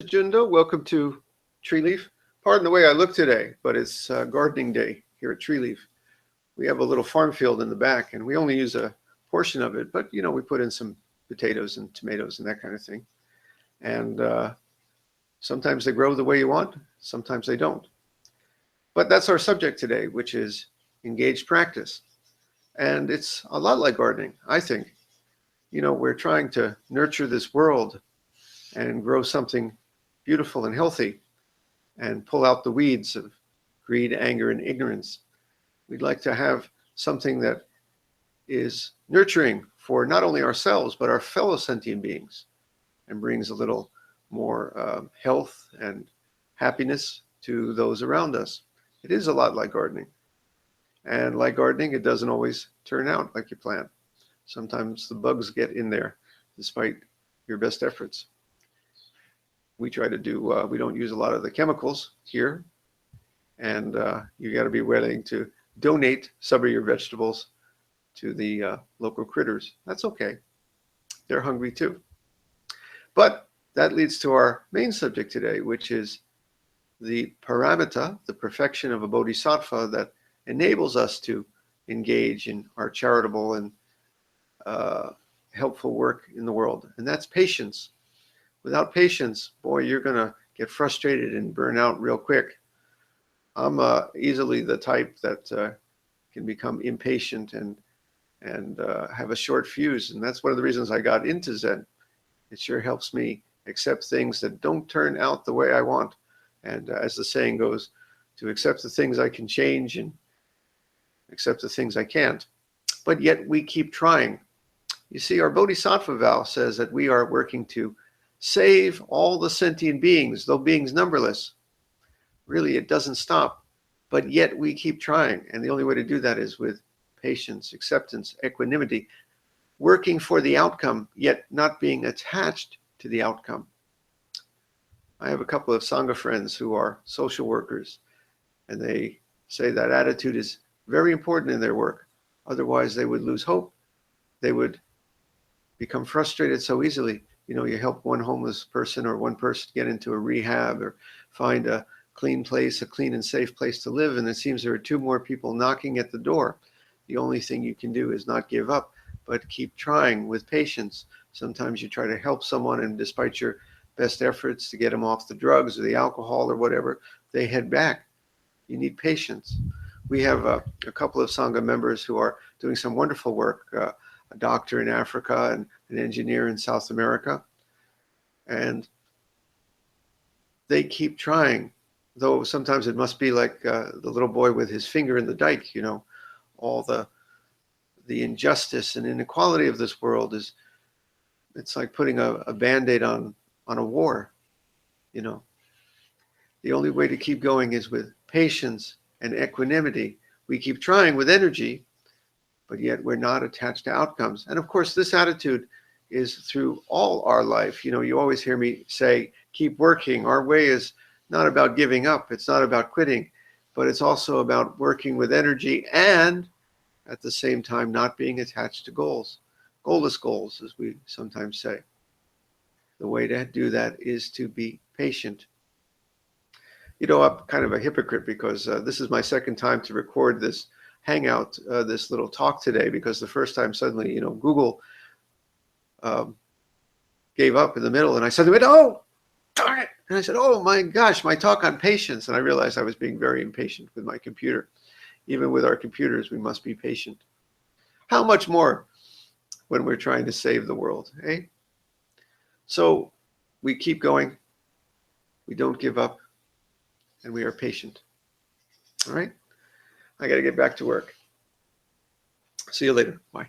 Jundo. Welcome to Tree Leaf. Pardon the way I look today, but it's gardening day here at Tree Leaf. We have a little farm field in the back, and we only use a portion of it, but we put in some potatoes and tomatoes and that kind of thing. And sometimes they grow the way you want, sometimes they don't. But that's our subject today, which is engaged practice. And it's a lot like gardening, I think. We're trying to nurture this world and grow something beautiful and healthy and pull out the weeds of greed, anger, and ignorance. We'd like to have something that is nurturing for not only ourselves, but our fellow sentient beings, and brings a little more health and happiness to those around us. It is a lot like gardening. And like gardening, it doesn't always turn out like you plan. Sometimes the bugs get in there despite your best efforts. We try to do, we don't use a lot of the chemicals here. And you got to be willing to donate some of your vegetables to the local critters. That's okay. They're hungry too. But that leads to our main subject today, which is the paramita, the perfection of a bodhisattva that enables us to engage in our charitable and helpful work in the world. And that's patience. Without patience, boy, you're going to get frustrated and burn out real quick. I'm easily the type that can become impatient and have a short fuse. And that's one of the reasons I got into Zen. It sure helps me accept things that don't turn out the way I want. And as the saying goes, to accept the things I can change and accept the things I can't. But yet we keep trying. You see, our bodhisattva vow says that we are working to save all the sentient beings, though beings numberless. Really, it doesn't stop. But yet we keep trying. And the only way to do that is with patience, acceptance, equanimity, working for the outcome, yet not being attached to the outcome. I have a couple of Sangha friends who are social workers, and they say that attitude is very important in their work. Otherwise, they would lose hope. They would become frustrated so easily. You help one homeless person or one person get into a rehab or find a clean place, a clean and safe place to live, and it seems there are two more people knocking at the door. The only thing you can do is not give up, but keep trying with patience. Sometimes you try to help someone, and despite your best efforts to get them off the drugs or the alcohol or whatever, they head back. You need patience. We have a couple of Sangha members who are doing some wonderful work, a doctor in Africa and an engineer in South America. And they keep trying, though sometimes it must be like the little boy with his finger in the dike, all the injustice and inequality of this world it's like putting a Band-Aid on a war, The only way to keep going is with patience and equanimity. We keep trying with energy, but yet we're not attached to outcomes. And of course, this attitude is through all our life. You always hear me say, keep working. Our way is not about giving up. It's not about quitting, but it's also about working with energy and at the same time not being attached to goals. Goalless goals, as we sometimes say. The way to do that is to be patient. I'm kind of a hypocrite because this is my second time to record this hangout, this little talk today, because the first time suddenly, Google gave up in the middle, and I suddenly went, oh, darn it. And I said, oh my gosh, my talk on patience. And I realized I was being very impatient with my computer. Even with our computers, we must be patient. How much more when we're trying to save the world, eh? So we keep going, we don't give up, and we are patient. All right? I got to get back to work. See you later. Bye.